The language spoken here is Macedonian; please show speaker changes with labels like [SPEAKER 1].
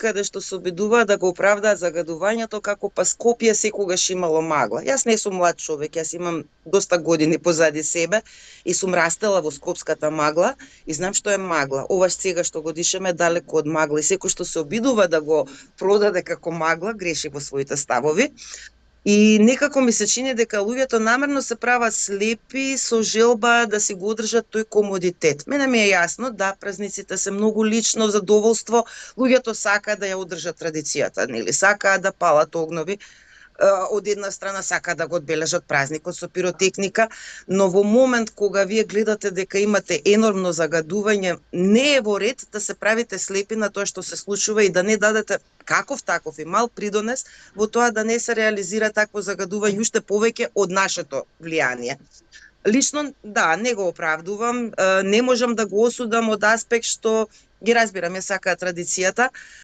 [SPEAKER 1] каде што се обидуваат да го оправдаат загадувањето како па Скопје секогаш имало магла. Јас не сум млад човек, јас имам доста години позади себе и сум растела во скопската магла и знам што е магла. Ова сега што го дишеме далеко од магла и секој што се обидува да го продаде како магла греши во своите ставови. И некако ми се чини дека луѓето намерно се прават слепи со желба да си го одржат тој комодитет. Мене ми е јасно да празниците се многу лично задоволство, луѓето сакаат да ја одржат традицијата, нели? Сакаат да палат огнови, од една страна сакаат да го одбележат празникот со пиротехника, но во момент кога вие гледате дека имате енормно загадување, не е во ред да се правите слепи на тоа што се случува и да не дадете каков таков и мал придонес во тоа да не се реализира такво загадување уште повеќе од нашето влијание. Лично, да, не го оправдувам, не можам да го осудам од аспект што ги разбирам, ја сакаат традицијата,